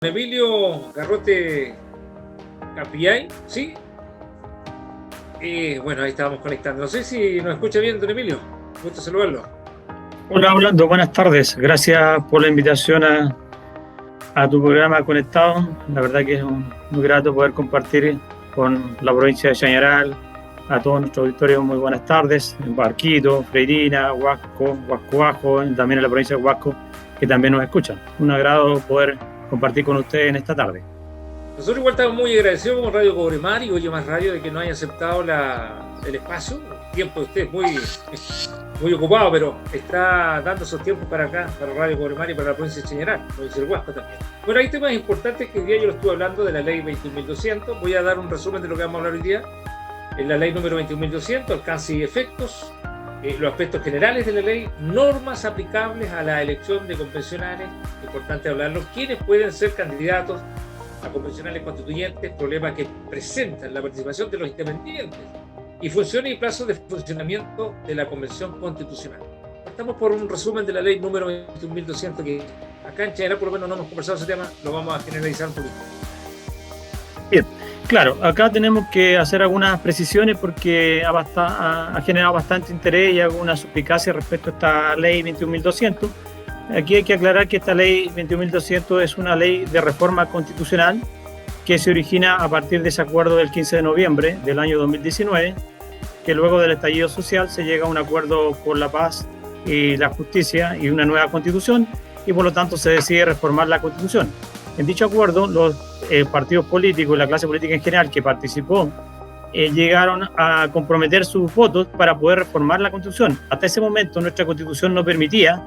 Emilio Garrote Capillay, ¿sí? Bueno, ahí estábamos conectando. No sé si nos escucha bien, don Emilio. Gusto saludarlo. Hola Orlando, buenas tardes. Gracias por la invitación a tu programa Conectado. La verdad que es muy grato poder compartir con la provincia de Chañaral, a todos nuestros auditorios, muy buenas tardes. En Barquito, Freirina, Huasco, Huasco Bajo, también en la provincia de Huasco, que también nos escuchan. Un agrado poder compartir con ustedes en esta tarde. Nosotros igual estamos muy agradecidos con Radio Cobre Mar y Oye Más Radio de que nos haya aceptado el espacio. El tiempo de usted es muy ocupado, pero está dando esos tiempos para acá, para Radio Cobre Mar y para la provincia de Chañaral, provincia del Huasco también. Bueno, hay temas importantes que hoy día yo lo estuve hablando de la ley 21.200. Voy a dar un resumen de lo que vamos a hablar hoy día. En la ley número 21.200, alcance y efectos, los aspectos generales de la ley, normas aplicables a la elección de convencionales, importante hablarlo, quiénes pueden ser candidatos a convencionales constituyentes, problemas que presentan la participación de los independientes y funciones y plazos de funcionamiento de la Convención Constitucional. Estamos por un resumen de la ley número 21.200 que acá en Chañaral por lo menos no hemos conversado ese tema, lo vamos a generalizar un poquito. Bien, claro, acá tenemos que hacer algunas precisiones porque ha generado bastante interés y alguna suspicacia respecto a esta ley 21.200. Aquí hay que aclarar que esta ley 21.200 es una ley de reforma constitucional que se origina a partir de ese acuerdo del 15 de noviembre del año 2019, que luego del estallido social se llega a un acuerdo por la paz y la justicia y una nueva constitución, y por lo tanto se decide reformar la constitución. En dicho acuerdo, los partidos políticos y la clase política en general que participó llegaron a comprometer sus votos para poder reformar la constitución. Hasta ese momento nuestra constitución no permitía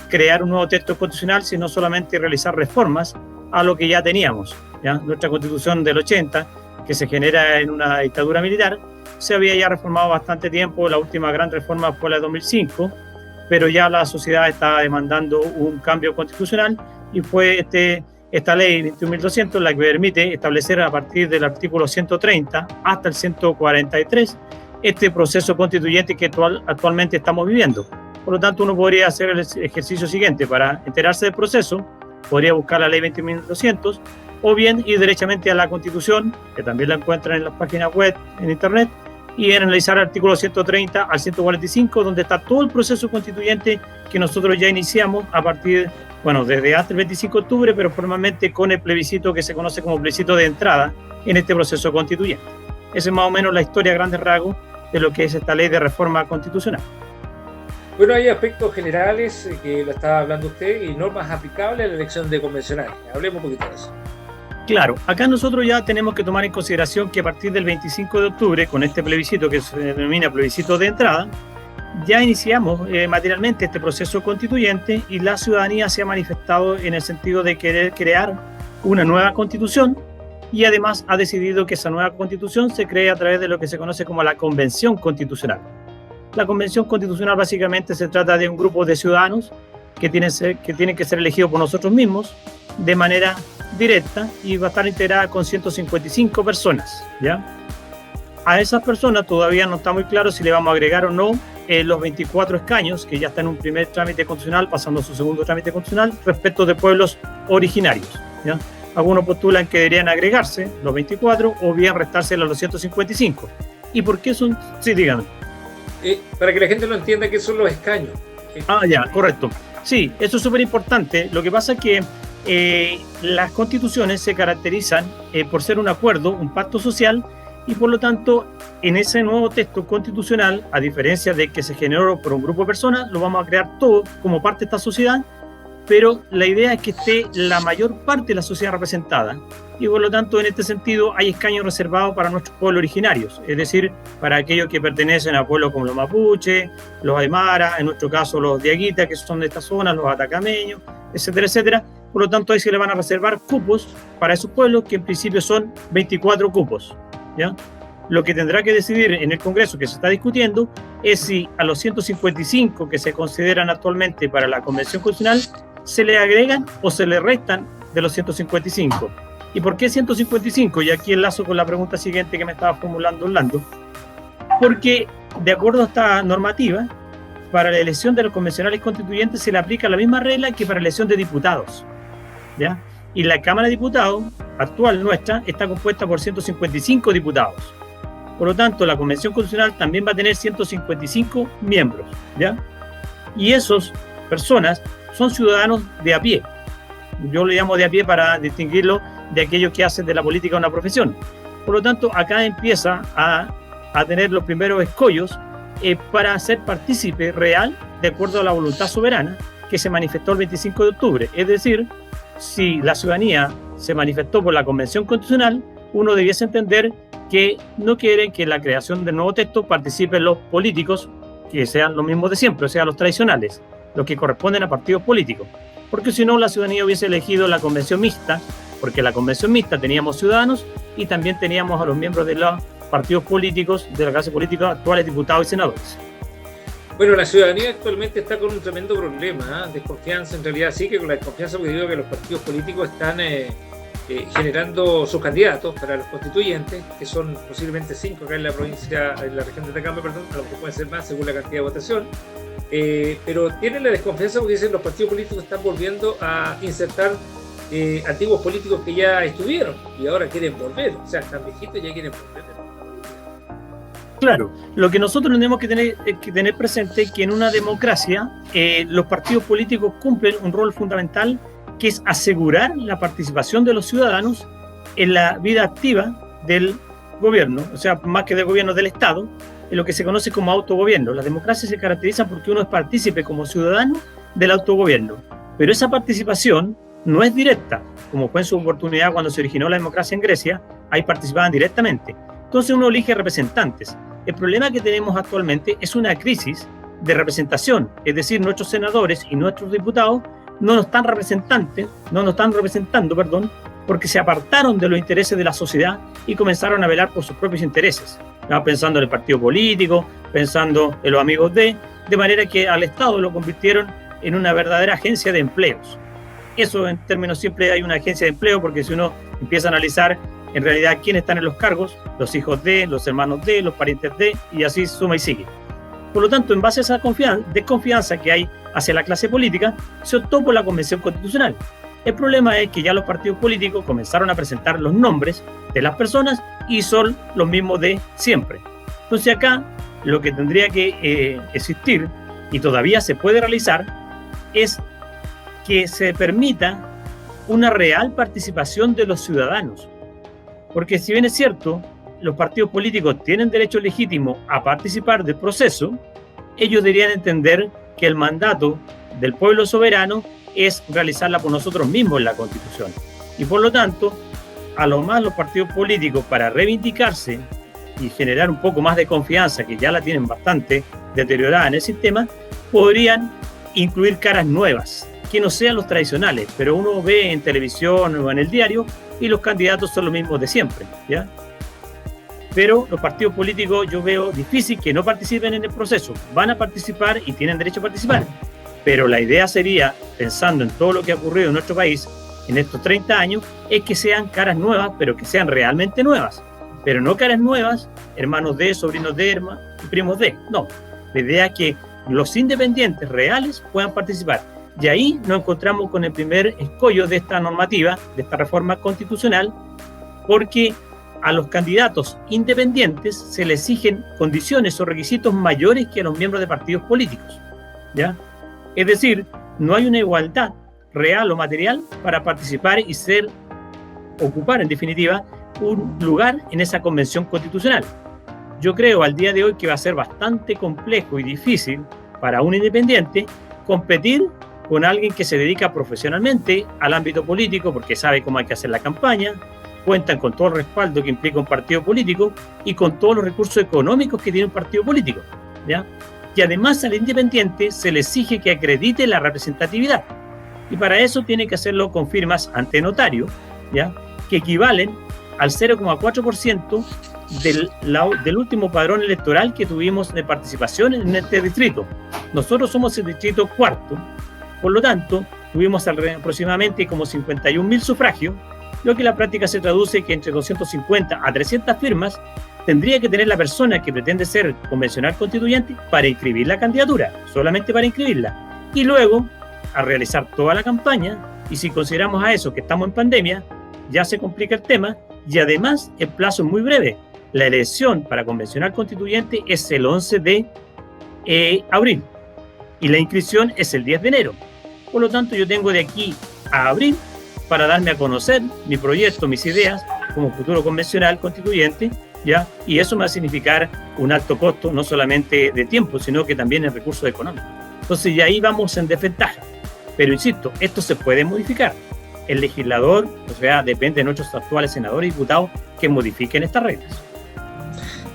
crear un nuevo texto constitucional, sino solamente realizar reformas a lo que ya teníamos, ¿ya? Nuestra constitución del 80, que se genera en una dictadura militar, se había ya reformado bastante tiempo. La última gran reforma fue la de 2005, pero ya la sociedad estaba demandando un cambio constitucional y fue esta ley 21.200 la que permite establecer a partir del artículo 130 hasta el 143 este proceso constituyente que actualmente estamos viviendo. Por lo tanto, uno podría hacer el ejercicio siguiente. Para enterarse del proceso, podría buscar la ley 20.200 o bien ir derechamente a la Constitución, que también la encuentran en las páginas web, en Internet, y analizar el artículo 130 al 145, donde está todo el proceso constituyente que nosotros ya iniciamos a partir, desde hasta el 25 de octubre, pero formalmente con el plebiscito que se conoce como plebiscito de entrada en este proceso constituyente. Esa es más o menos la historia a grandes rasgos de lo que es esta ley de reforma constitucional. Bueno, hay aspectos generales que lo estaba hablando usted y normas aplicables a la elección de convencionales. Hablemos un poquito de eso. Claro, acá nosotros ya tenemos que tomar en consideración que a partir del 25 de octubre, con este plebiscito que se denomina plebiscito de entrada, ya iniciamos materialmente este proceso constituyente y la ciudadanía se ha manifestado en el sentido de querer crear una nueva constitución y además ha decidido que esa nueva constitución se cree a través de lo que se conoce como la Convención Constitucional. La Convención Constitucional básicamente se trata de un grupo de ciudadanos que tienen que ser elegidos por nosotros mismos de manera directa y va a estar integrada con 155 personas, ¿ya? A esas personas todavía no está muy claro si le vamos a agregar o no los 24 escaños, que ya están en un primer trámite constitucional, pasando a su segundo trámite constitucional, respecto de pueblos originarios, ¿ya? Algunos postulan que deberían agregarse los 24 o bien restarse los 155. ¿Y por qué son? Sí, díganme. Para que la gente lo entienda, ¿qué son los escaños? Ya, correcto. Sí, eso es súper importante. Lo que pasa es que las constituciones se caracterizan por ser un acuerdo, un pacto social, y por lo tanto, en ese nuevo texto constitucional, a diferencia de que se generó por un grupo de personas, lo vamos a crear todo como parte de esta sociedad, pero la idea es que esté la mayor parte de la sociedad representada, y por lo tanto, en este sentido, hay escaños reservados para nuestros pueblos originarios, es decir, para aquellos que pertenecen a pueblos como los mapuches, los aymara, en nuestro caso los diaguitas, que son de esta zona, los atacameños, etcétera, etcétera. Por lo tanto, ahí se le van a reservar cupos para esos pueblos, que en principio son 24 cupos, ¿ya? Lo que tendrá que decidir en el Congreso, que se está discutiendo, es si a los 155 que se consideran actualmente para la Convención Constitucional se le agregan o se le restan de los 155. ¿Y por qué 155? Y aquí enlazo con la pregunta siguiente que me estaba formulando Orlando. Porque, de acuerdo a esta normativa, para la elección de los convencionales constituyentes se le aplica la misma regla que para la elección de diputados, ¿ya? Y la Cámara de Diputados actual nuestra está compuesta por 155 diputados. Por lo tanto, la Convención Constitucional también va a tener 155 miembros, ¿ya? Y esas personas son ciudadanos de a pie. Yo le llamo de a pie para distinguirlo de aquellos que hacen de la política una profesión. Por lo tanto, acá empieza a tener los primeros escollos para ser partícipe real de acuerdo a la voluntad soberana que se manifestó el 25 de octubre. Es decir, si la ciudadanía se manifestó por la Convención Constitucional, uno debiese entender que no quieren que en la creación del nuevo texto participen los políticos que sean los mismos de siempre, o sea, los tradicionales, los que corresponden a partidos políticos. Porque si no, la ciudadanía hubiese elegido la convención mixta, porque en la convención mixta teníamos ciudadanos y también teníamos a los miembros de los partidos políticos, de la clase política, actuales diputados y senadores. Bueno, la ciudadanía actualmente está con un tremendo problema, desconfianza, en realidad sí que con la desconfianza, porque digo que los partidos políticos están generando sus candidatos para los constituyentes, que son posiblemente 5 acá en la provincia, en la región de Atacama, perdón, a lo que pueden ser más según la cantidad de votación, pero tienen la desconfianza porque dicen los partidos políticos están volviendo a insertar antiguos políticos que ya estuvieron y ahora quieren volver, o sea, están viejitos y ya quieren volver. Claro, lo que nosotros tenemos que tener presente es que en una democracia los partidos políticos cumplen un rol fundamental, que es asegurar la participación de los ciudadanos en la vida activa del gobierno, o sea, más que del gobierno, del Estado, en lo que se conoce como autogobierno. Las democracias se caracterizan porque uno es partícipe como ciudadano del autogobierno, pero esa participación no es directa, como fue en su oportunidad cuando se originó la democracia en Grecia, ahí participaban directamente. Entonces uno elige representantes. El problema que tenemos actualmente es una crisis de representación, es decir, nuestros senadores y nuestros diputados no nos están representando, porque se apartaron de los intereses de la sociedad y comenzaron a velar por sus propios intereses, ¿no? Pensando en el partido político, pensando en los amigos de manera que al Estado lo convirtieron en una verdadera agencia de empleos. Eso en términos siempre hay una agencia de empleo, porque si uno empieza a analizar en realidad quiénes están en los cargos, los hijos de, los hermanos de, los parientes de, y así suma y sigue. Por lo tanto, en base a esa desconfianza que hay hacia la clase política, se optó por la Convención Constitucional. El problema es que ya los partidos políticos comenzaron a presentar los nombres de las personas y son los mismos de siempre. Entonces acá lo que tendría que existir, y todavía se puede realizar, es que se permita una real participación de los ciudadanos. Porque si bien es cierto, los partidos políticos tienen derecho legítimo a participar del proceso, ellos deberían entender que el mandato del pueblo soberano es realizarla por nosotros mismos en la Constitución. Y por lo tanto, a lo más los partidos políticos, para reivindicarse y generar un poco más de confianza, que ya la tienen bastante deteriorada en el sistema, podrían incluir caras nuevas, que no sean los tradicionales, pero uno ve en televisión o en el diario y los candidatos son los mismos de siempre, ¿ya? Pero los partidos políticos yo veo difícil que no participen en el proceso. Van a participar y tienen derecho a participar, pero la idea sería, pensando en todo lo que ha ocurrido en nuestro país en estos 30 años, es que sean caras nuevas, pero que sean realmente nuevas, pero no caras nuevas, hermanos de, sobrinos de, primos de, no. La idea es que los independientes reales puedan participar. Y ahí nos encontramos con el primer escollo de esta normativa, de esta reforma constitucional, porque a los candidatos independientes se les exigen condiciones o requisitos mayores que a los miembros de partidos políticos, ¿ya? Es decir, no hay una igualdad real o material para participar y ocupar en definitiva un lugar en esa convención constitucional. Yo creo al día de hoy que va a ser bastante complejo y difícil para un independiente competir con alguien que se dedica profesionalmente al ámbito político, porque sabe cómo hay que hacer la campaña, cuentan con todo el respaldo que implica un partido político y con todos los recursos económicos que tiene un partido político, ¿ya? Y además al independiente se le exige que acredite la representatividad, y para eso tiene que hacerlo con firmas ante notario, ¿ya? Que equivalen al 0,4% del último padrón electoral que tuvimos de participación en este distrito. Nosotros somos el distrito cuarto, por lo tanto, tuvimos aproximadamente como 51.000 sufragios, lo que en la práctica se traduce que entre 250 a 300 firmas tendría que tener la persona que pretende ser convencional constituyente para inscribir la candidatura, solamente para inscribirla. Y luego, al realizar toda la campaña, Y si consideramos a eso que estamos en pandemia, ya se complica el tema y además el plazo es muy breve. La elección para convencional constituyente es el 11 de abril y la inscripción es el 10 de enero. Por lo tanto, yo tengo de aquí a abril para darme a conocer mi proyecto, mis ideas como futuro convencional constituyente, ¿ya? Y eso me va a significar un alto costo, no solamente de tiempo, sino que también en recursos económicos. Entonces, ya ahí vamos en desventaja. Pero insisto, esto se puede modificar. El legislador, o sea, depende de nuestros actuales senadores y diputados que modifiquen estas reglas.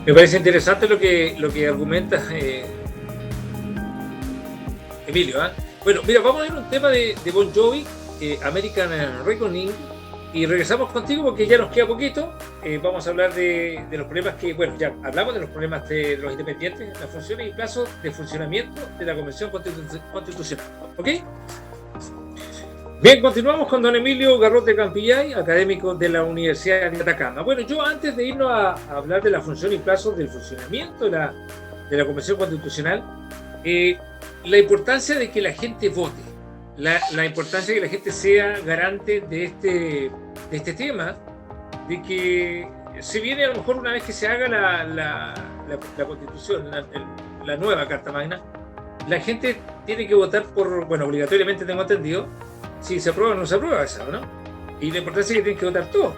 Me parece interesante lo que argumentas, Emilio. Bueno, mira, vamos a ver un tema de Bon Jovi, American Reckoning, y regresamos contigo porque ya nos queda poquito. Vamos a hablar de los problemas que, bueno, ya hablamos de los problemas de los independientes, las funciones y plazos de funcionamiento de la Convención Constitucional. ¿Ok? Bien, continuamos con don Emilio Garrote Campillay, académico de la Universidad de Atacama. Bueno, yo antes de irnos a hablar de la función y plazos del funcionamiento de la Convención Constitucional, la importancia de que la gente vote, la importancia de que la gente sea garante de este tema, de que si viene a lo mejor una vez que se haga la Constitución, la nueva Carta Magna, la gente tiene que votar por, bueno, obligatoriamente tengo entendido, si se aprueba o no se aprueba esa, ¿no? Y la importancia es que tienen que votar todos.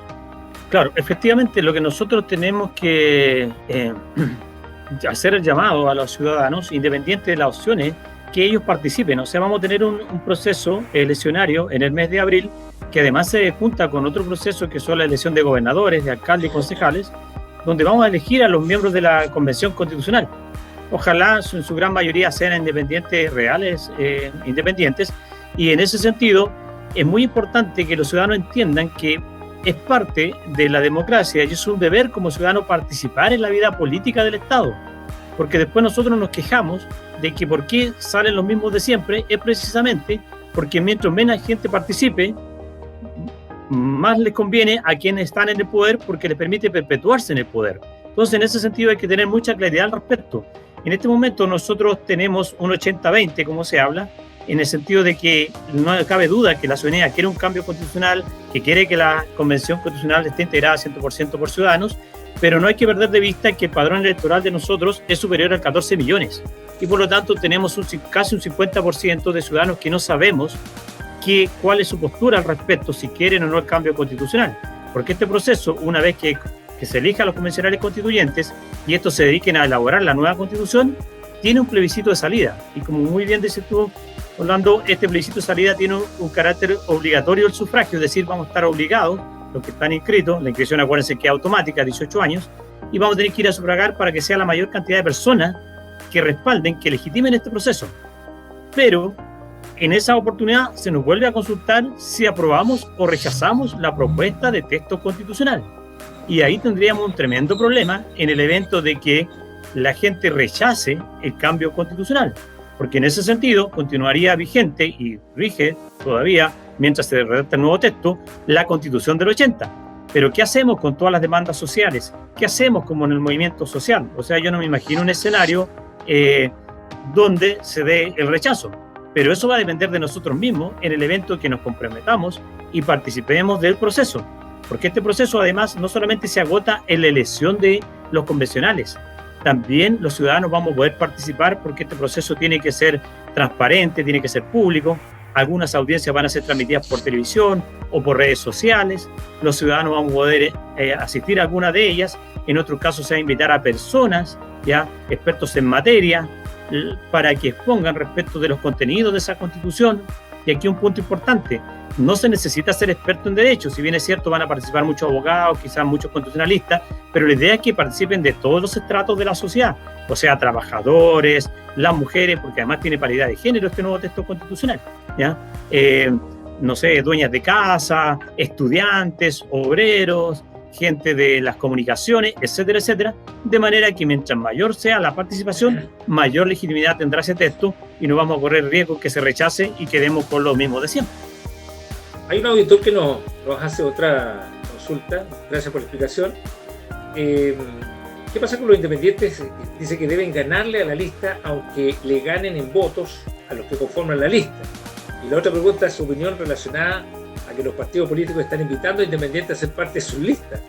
Claro, efectivamente, lo que nosotros tenemos que hacer el llamado a los ciudadanos, independientes de las opciones, que ellos participen. O sea, vamos a tener un proceso eleccionario en el mes de abril, que además se junta con otro proceso que son la elección de gobernadores, de alcaldes y concejales, donde vamos a elegir a los miembros de la Convención Constitucional. Ojalá en su gran mayoría sean independientes reales, independientes, y en ese sentido es muy importante que los ciudadanos entiendan que es parte de la democracia y es un deber como ciudadano participar en la vida política del Estado, porque después nosotros nos quejamos de que por qué salen los mismos de siempre, es precisamente porque mientras menos gente participe, más les conviene a quienes están en el poder porque les permite perpetuarse en el poder. Entonces, en ese sentido hay que tener mucha claridad al respecto. En este momento nosotros tenemos un 80-20, como se habla, en el sentido de que no cabe duda que la ciudadanía quiere un cambio constitucional, que quiere que la Convención Constitucional esté integrada 100% por ciudadanos, pero no hay que perder de vista que el padrón electoral de nosotros es superior a 14 millones y por lo tanto tenemos casi un 50% de ciudadanos que no sabemos cuál es su postura al respecto, si quieren o no el cambio constitucional, porque este proceso, una vez que se elijan los convencionales constituyentes y estos se dediquen a elaborar la nueva constitución, tiene un plebiscito de salida y como muy bien dices tú, Orlando, este plebiscito de salida tiene un carácter obligatorio del sufragio, es decir, vamos a estar obligados, los que están inscritos, la inscripción acuérdense que es automática, 18 años, y vamos a tener que ir a sufragar para que sea la mayor cantidad de personas que respalden, que legitimen este proceso. Pero en esa oportunidad se nos vuelve a consultar si aprobamos o rechazamos la propuesta de texto constitucional. Y ahí tendríamos un tremendo problema en el evento de que la gente rechace el cambio constitucional, porque en ese sentido continuaría vigente y rige todavía, mientras se redacta el nuevo texto, la Constitución del 80. Pero ¿qué hacemos con todas las demandas sociales? ¿Qué hacemos como en el movimiento social? O sea, yo no me imagino un escenario donde se dé el rechazo, pero eso va a depender de nosotros mismos en el evento que nos comprometamos y participemos del proceso, porque este proceso además no solamente se agota en la elección de los convencionales, también los ciudadanos vamos a poder participar porque este proceso tiene que ser transparente, tiene que ser público. Algunas audiencias van a ser transmitidas por televisión o por redes sociales. Los ciudadanos van a poder asistir a alguna de ellas. En otros casos se va a invitar a personas, ya expertos en materia, para que expongan respecto de los contenidos de esa Constitución. Y aquí un punto importante, no se necesita ser experto en derecho, si bien es cierto van a participar muchos abogados, quizás muchos constitucionalistas, pero la idea es que participen de todos los estratos de la sociedad, o sea, trabajadores, las mujeres, porque además tiene paridad de género este nuevo texto constitucional, ¿ya? No sé, dueñas de casa, estudiantes, obreros, gente de las comunicaciones, etcétera, etcétera, de manera que mientras mayor sea la participación, mayor legitimidad tendrá ese texto y no vamos a correr riesgo que se rechace y quedemos con lo mismo de siempre. Hay un auditor que nos hace otra consulta, gracias por la explicación. ¿Qué pasa con los independientes? Dice que deben ganarle a la lista aunque le ganen en votos a los que conforman la lista. Y la otra pregunta es su opinión relacionada a que los partidos políticos están invitando a independientes a ser parte de sus listas.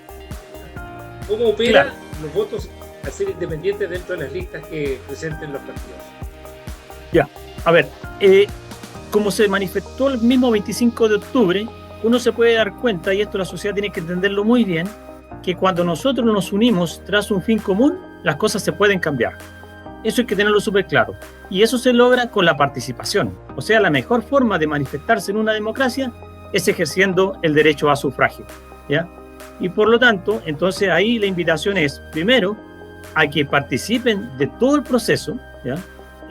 ¿Cómo operan los votos a ser independientes dentro de las listas que presenten los partidos? Ya, a ver, como se manifestó el mismo 25 de octubre, uno se puede dar cuenta, y esto la sociedad tiene que entenderlo muy bien, que cuando nosotros nos unimos tras un fin común, las cosas se pueden cambiar. Eso hay que tenerlo súper claro. Y eso se logra con la participación. O sea, la mejor forma de manifestarse en una democracia es ejerciendo el derecho a sufragio, ¿ya? Y por lo tanto, entonces ahí la invitación es, primero, a que participen de todo el proceso, ¿ya?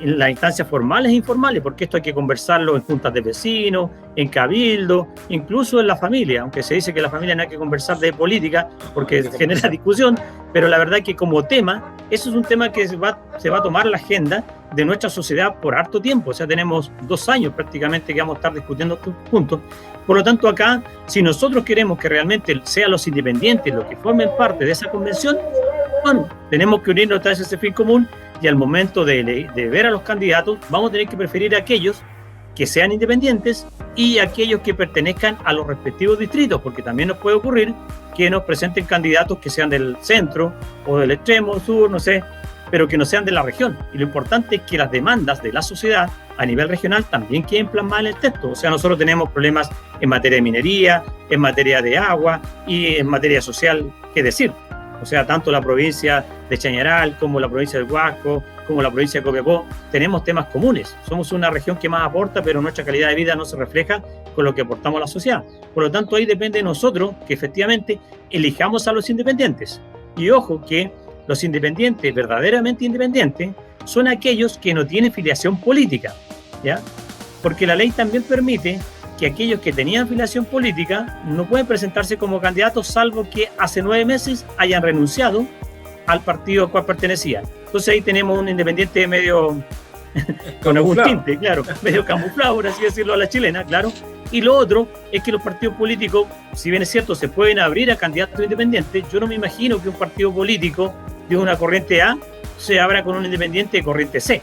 En las instancias formales e informales, porque esto hay que conversarlo en juntas de vecinos, en cabildo, incluso en la familia, aunque se dice que en la familia no hay que conversar de política porque genera discusión, pero la verdad es que como tema, eso es un tema que se va a tomar la agenda de nuestra sociedad por harto tiempo. O sea, tenemos 2 años prácticamente que vamos a estar discutiendo estos puntos. Por lo tanto, acá, si nosotros queremos que realmente sean los independientes los que formen parte de esa convención, bueno, tenemos que unirnos tras ese fin común, y al momento de ver a los candidatos, vamos a tener que preferir a aquellos que sean independientes y aquellos que pertenezcan a los respectivos distritos, porque también nos puede ocurrir que nos presenten candidatos que sean del centro o del extremo sur, no sé, pero que no sean de la región. Y lo importante es que las demandas de la sociedad a nivel regional también queden plasmadas en el texto. O sea, nosotros tenemos problemas en materia de minería, en materia de agua y en materia social, qué decir. O sea, tanto la provincia de Chañaral como la provincia del Huasco, como la provincia de Copiapó, tenemos temas comunes. Somos una región que más aporta, pero nuestra calidad de vida no se refleja con lo que aportamos a la sociedad. Por lo tanto, ahí depende de nosotros que efectivamente elijamos a los independientes. Y ojo que los independientes, verdaderamente independientes, son aquellos que no tienen filiación política, ¿ya? Porque la ley también permite que aquellos que tenían filiación política no pueden presentarse como candidatos salvo que hace 9 meses hayan renunciado al partido al cual pertenecían. Entonces ahí tenemos un independiente medio con algún tinte, claro, medio camuflado, por así decirlo, a la chilena, claro. Y lo otro es que los partidos políticos, si bien es cierto, se pueden abrir a candidatos independientes, yo no me imagino que un partido político de una corriente A se abra con un independiente de corriente C.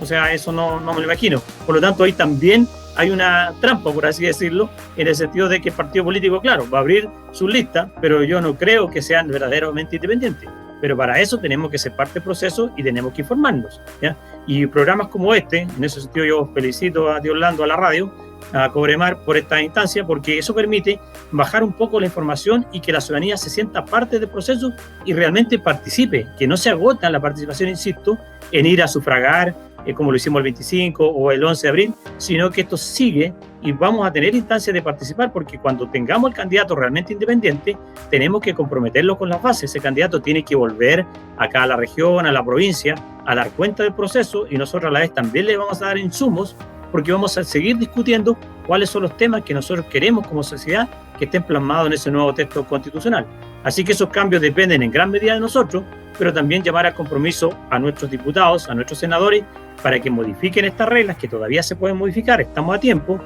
O sea, eso no me lo imagino. Por lo tanto, ahí también hay una trampa, por así decirlo, en el sentido de que el partido político, claro, va a abrir su lista, pero yo no creo que sean verdaderamente independientes. Pero para eso tenemos que ser parte del proceso y tenemos que informarnos, ¿ya? Y programas como este, en ese sentido yo felicito a Orlando, a la radio, a Cobremar por esta instancia, porque eso permite bajar un poco la información y que la ciudadanía se sienta parte del proceso y realmente participe, que no se agota la participación, insisto, en ir a sufragar, como lo hicimos el 25 o el 11 de abril, sino que esto sigue y vamos a tener instancias de participar, porque cuando tengamos el candidato realmente independiente, tenemos que comprometerlo con las bases. Ese candidato tiene que volver acá a la región, a la provincia, a dar cuenta del proceso, y nosotros a la vez también le vamos a dar insumos, porque vamos a seguir discutiendo cuáles son los temas que nosotros queremos como sociedad que estén plasmados en ese nuevo texto constitucional. Así que esos cambios dependen en gran medida de nosotros, pero también llamar al compromiso a nuestros diputados, a nuestros senadores, para que modifiquen estas reglas, que todavía se pueden modificar, estamos a tiempo,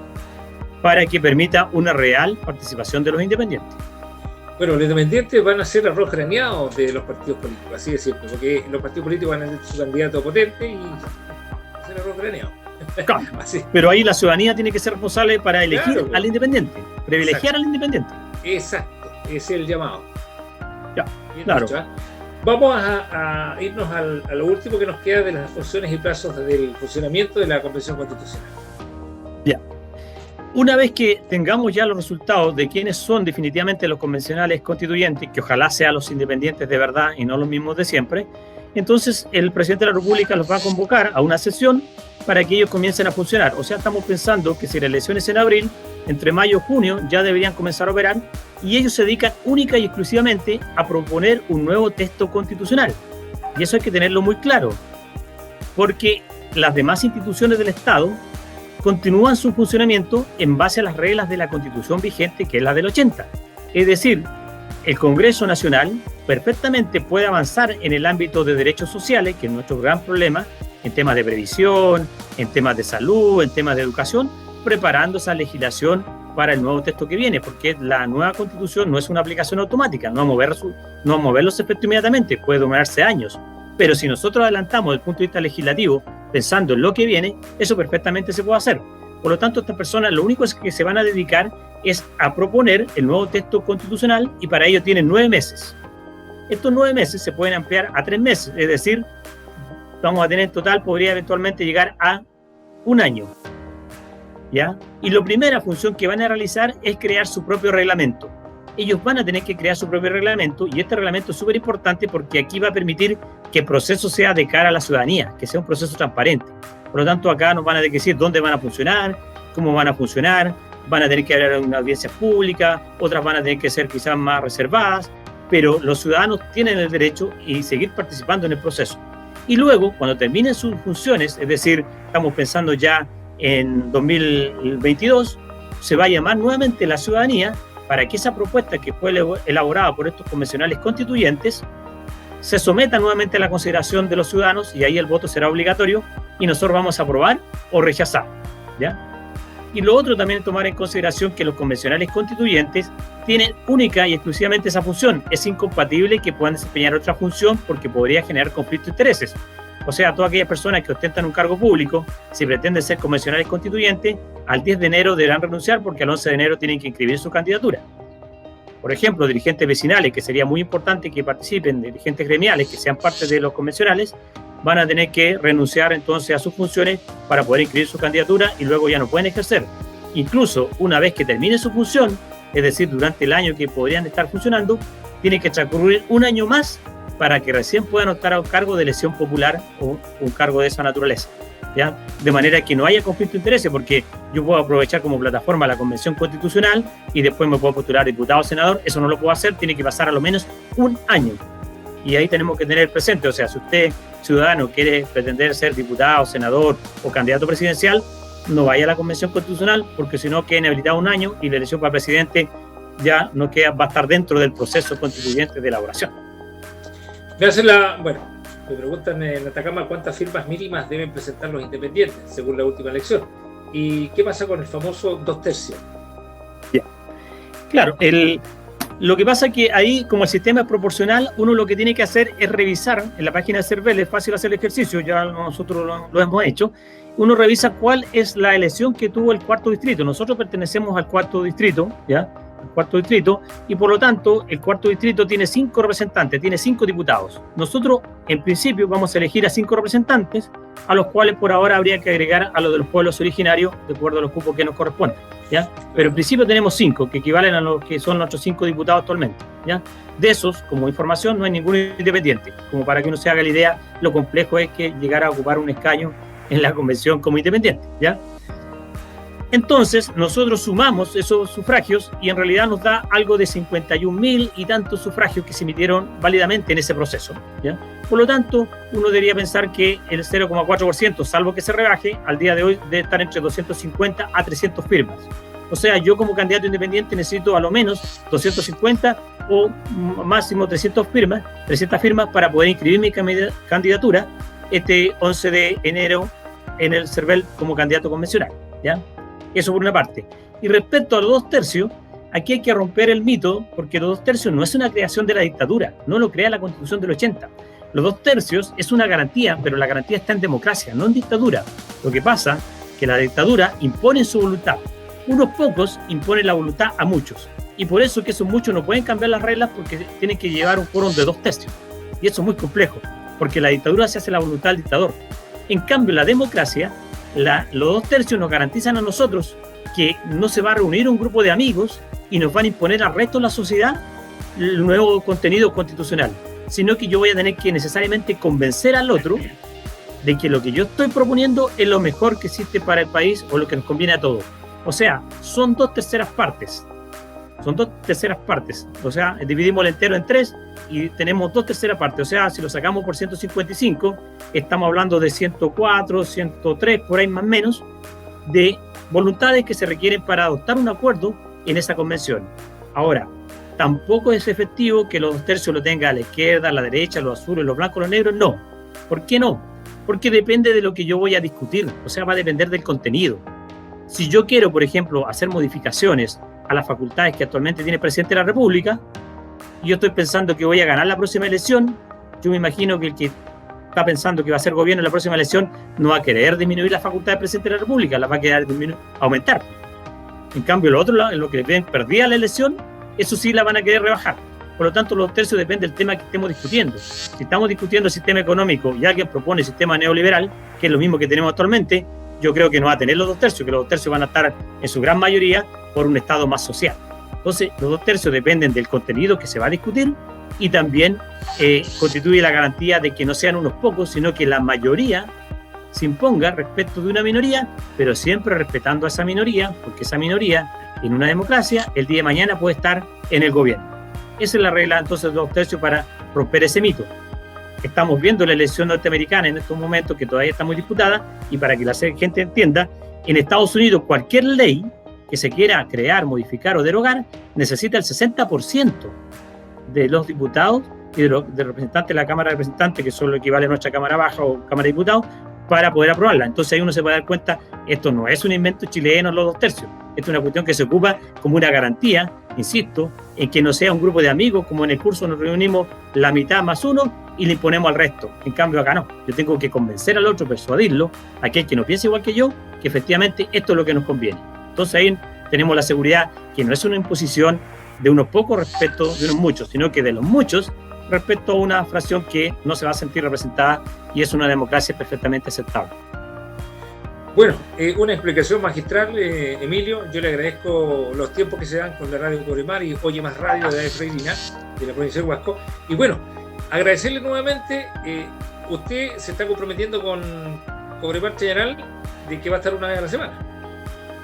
para que permita una real participación de los independientes. Bueno, los independientes van a ser arroz graneado de los partidos políticos, así de simple, porque los partidos políticos van a ser su candidato potente y van a ser arroz graneado. Claro, pero ahí la ciudadanía tiene que ser responsable para elegir al independiente, privilegiar al independiente. Exacto, ese es el llamado. Ya, claro. Dicho, ¿eh? Vamos a irnos a lo último que nos queda de las funciones y plazos del funcionamiento de la Convención Constitucional. Ya. Una vez que tengamos ya los resultados de quiénes son definitivamente los convencionales constituyentes, que ojalá sean los independientes de verdad y no los mismos de siempre, entonces el presidente de la República los va a convocar a una sesión para que ellos comiencen a funcionar. O sea, estamos pensando que si la elección es en abril, entre mayo y junio ya deberían comenzar a operar, y ellos se dedican única y exclusivamente a proponer un nuevo texto constitucional. Y eso hay que tenerlo muy claro, porque las demás instituciones del Estado continúan su funcionamiento en base a las reglas de la Constitución vigente, que es la del 80. Es decir, el Congreso Nacional perfectamente puede avanzar en el ámbito de derechos sociales, que es nuestro gran problema, en temas de previsión, en temas de salud, en temas de educación, preparando esa legislación para el nuevo texto que viene, porque la nueva Constitución no es una aplicación automática, no va a mover los efectos inmediatamente, puede demorarse años. Pero si nosotros adelantamos desde el punto de vista legislativo, pensando en lo que viene, eso perfectamente se puede hacer. Por lo tanto, estas personas lo único que se van a dedicar es a proponer el nuevo texto constitucional y para ello tienen 9 meses. Estos 9 meses se pueden ampliar a 3 meses, es decir, vamos a tener en total, podría eventualmente llegar a 1 año. ¿Ya? Y la primera función que van a realizar es crear su propio reglamento. Ellos van a tener que crear su propio reglamento y este reglamento es súper importante porque aquí va a permitir que el proceso sea de cara a la ciudadanía, que sea un proceso transparente. Por lo tanto, acá nos van a decir dónde van a funcionar, cómo van a funcionar, van a tener que haber una audiencia pública, otras van a tener que ser quizás más reservadas, pero los ciudadanos tienen el derecho y seguir participando en el proceso. Y luego, cuando terminen sus funciones, es decir, estamos pensando ya en 2022, se va a llamar nuevamente la ciudadanía para que esa propuesta que fue elaborada por estos convencionales constituyentes se someta nuevamente a la consideración de los ciudadanos y ahí el voto será obligatorio y nosotros vamos a aprobar o rechazar, ¿ya? Y lo otro también es tomar en consideración que los convencionales constituyentes tienen única y exclusivamente esa función. Es incompatible que puedan desempeñar otra función porque podría generar conflicto de intereses. O sea, todas aquellas personas que ostentan un cargo público, si pretenden ser convencionales constituyentes, al 10 de enero deberán renunciar porque al 11 de enero tienen que inscribir su candidatura. Por ejemplo, dirigentes vecinales, que sería muy importante que participen, dirigentes gremiales, que sean parte de los convencionales, van a tener que renunciar entonces a sus funciones para poder inscribir su candidatura y luego ya no pueden ejercer. Incluso una vez que termine su función, es decir, durante el año que podrían estar funcionando, tiene que transcurrir 1 año más para que recién puedan optar a un cargo de elección popular o un cargo de esa naturaleza, ¿ya? De manera que no haya conflicto de intereses, porque yo puedo aprovechar como plataforma la Convención Constitucional y después me puedo postular diputado o senador. Eso no lo puedo hacer, tiene que pasar a lo menos 1 año. Y ahí tenemos que tener presente, o sea, si usted, ciudadano, quiere pretender ser diputado, senador o candidato presidencial, no vaya a la Convención Constitucional, porque si no queda inhabilitado 1 año y la elección para presidente ya no queda, va a estar dentro del proceso constituyente de elaboración. Bueno, me preguntan en Atacama cuántas firmas mínimas deben presentar los independientes según la última elección. ¿Y qué pasa con el famoso 2/3? Ya. Claro, lo que pasa es que ahí, como el sistema es proporcional, uno lo que tiene que hacer es revisar en la página de CERVEL, es fácil hacer el ejercicio, ya nosotros lo hemos hecho. Uno revisa cuál es la elección que tuvo el 4º distrito. Nosotros pertenecemos al 4º distrito, ¿ya? El 4º distrito, y por lo tanto el 4º distrito tiene 5 representantes, tiene 5 diputados. Nosotros en principio vamos a elegir a 5 representantes, a los cuales por ahora habría que agregar a los de los pueblos originarios de acuerdo a los cupos que nos corresponden, ¿ya? Pero en principio tenemos 5, que equivalen a los que son nuestros 5 diputados actualmente, ¿ya? De esos, como información, no hay ningún independiente, como para que uno se haga la idea, lo complejo es que llegar a ocupar un escaño en la convención como independiente, ¿ya? Entonces, nosotros sumamos esos sufragios y en realidad nos da algo de 51.000 y tantos sufragios que se emitieron válidamente en ese proceso, ¿ya? Por lo tanto, uno debería pensar que el 0,4%, salvo que se rebaje, al día de hoy debe estar entre 250 a 300 firmas. O sea, yo como candidato independiente necesito a lo menos 250 o máximo 300 firmas para poder inscribir mi candidatura este 11 de enero en el CERVEL como candidato convencional, ¿ya? Eso por una parte. Y respecto a los 2/3, aquí hay que romper el mito, porque los 2/3 no es una creación de la dictadura, no lo crea la Constitución del 80. Los 2/3 es una garantía, pero la garantía está en democracia, no en dictadura. Lo que pasa es que la dictadura impone su voluntad. Unos pocos imponen la voluntad a muchos. Y por eso que esos muchos no pueden cambiar las reglas porque tienen que llevar un quórum de 2/3. Y eso es muy complejo, porque la dictadura se hace la voluntad del dictador. En cambio, la democracia, los 2/3 nos garantizan a nosotros que no se va a reunir un grupo de amigos y nos van a imponer al resto de la sociedad el nuevo contenido constitucional, sino que yo voy a tener que necesariamente convencer al otro de que lo que yo estoy proponiendo es lo mejor que existe para el país o lo que nos conviene a todos. O sea, son 2/3 partes. Son 2/3 partes. O sea, dividimos el entero en 3 y tenemos 2/3 partes. O sea, si lo sacamos por 155, estamos hablando de 104, 103, por ahí más o menos, de voluntades que se requieren para adoptar un acuerdo en esa convención. Ahora, tampoco es efectivo que los 2/3 lo tenga a la izquierda, a la derecha, los azules, los blancos, los negros. No. ¿Por qué no? Porque depende de lo que yo voy a discutir. O sea, va a depender del contenido. Si yo quiero, por ejemplo, hacer modificaciones a las facultades que actualmente tiene el presidente de la República, y yo estoy pensando que voy a ganar la próxima elección, yo me imagino que el que está pensando que va a ser gobierno en la próxima elección, no va a querer disminuir las facultades del presidente de la República, las va a querer aumentar. En cambio, lo otro, en lo que ven perdida la elección, eso sí la van a querer rebajar. Por lo tanto, los 2 tercios depende del tema que estemos discutiendo. Si estamos discutiendo el sistema económico y alguien propone el sistema neoliberal, que es lo mismo que tenemos actualmente, yo creo que no va a tener los 2 tercios, que los 2 tercios van a estar en su gran mayoría por un Estado más social. Entonces, los 2 tercios dependen del contenido que se va a discutir y también constituye la garantía de que no sean unos pocos, sino que la mayoría se imponga respecto de una minoría, pero siempre respetando a esa minoría, porque esa minoría, en una democracia, el día de mañana puede estar en el gobierno. Esa es la regla, entonces, de los 2 tercios para romper ese mito. Estamos viendo la elección norteamericana en estos momentos, que todavía está muy disputada, y para que la gente entienda, en Estados Unidos cualquier ley que se quiera crear, modificar o derogar, necesita el 60% de los diputados y de los representantes de la Cámara de Representantes, que son lo equivale a nuestra Cámara Baja o Cámara de Diputados, para poder aprobarla. Entonces ahí uno se puede dar cuenta, esto no es un invento chileno, los 2 tercios. Esto es una cuestión que se ocupa como una garantía, insisto, en que no sea un grupo de amigos, como en el curso nos reunimos la mitad más uno y le imponemos al resto. En cambio acá no. Yo tengo que convencer al otro, persuadirlo, a aquel que no piense igual que yo, que efectivamente esto es lo que nos conviene. Entonces ahí tenemos la seguridad que no es una imposición de unos pocos respecto de unos muchos, sino que de los muchos respecto a una fracción que no se va a sentir representada y es una democracia perfectamente aceptable. Bueno, una explicación magistral, Emilio. Yo le agradezco los tiempos que se dan con la radio Cobre Mar y Oye Más Radio de Freirina, de la provincia de Huasco. Y bueno, agradecerle nuevamente, usted se está comprometiendo con Cobre Mar Chañaral de que va a estar una vez a la semana.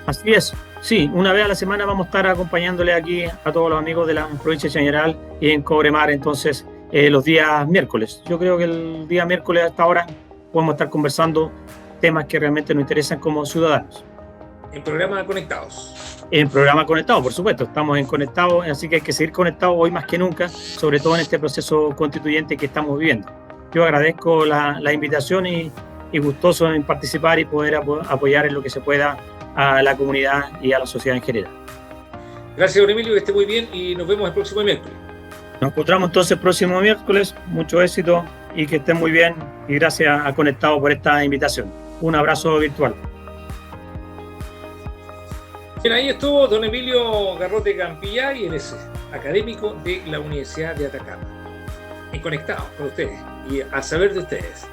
Así es, sí, una vez a la semana vamos a estar acompañándole aquí a todos los amigos de la provincia de Chañaral y en Cobre Mar, entonces, los días miércoles. Yo creo que el día miércoles hasta ahora podemos estar conversando temas que realmente nos interesan como ciudadanos. En programa Conectados. En programa Conectados, por supuesto, estamos en Conectados, así que hay que seguir conectados hoy más que nunca, sobre todo en este proceso constituyente que estamos viviendo. Yo agradezco la invitación y gustoso en participar y poder apoyar en lo que se pueda a la comunidad y a la sociedad en general. Gracias, don Emilio, que esté muy bien y nos vemos el próximo miércoles. Nos encontramos entonces el próximo miércoles, mucho éxito y que estén muy bien y gracias a Conectado por esta invitación. Un abrazo virtual. Bien, ahí estuvo don Emilio Garrote Campillá y él es académico de la Universidad de Atacama. En Conectados con ustedes y a saber de ustedes.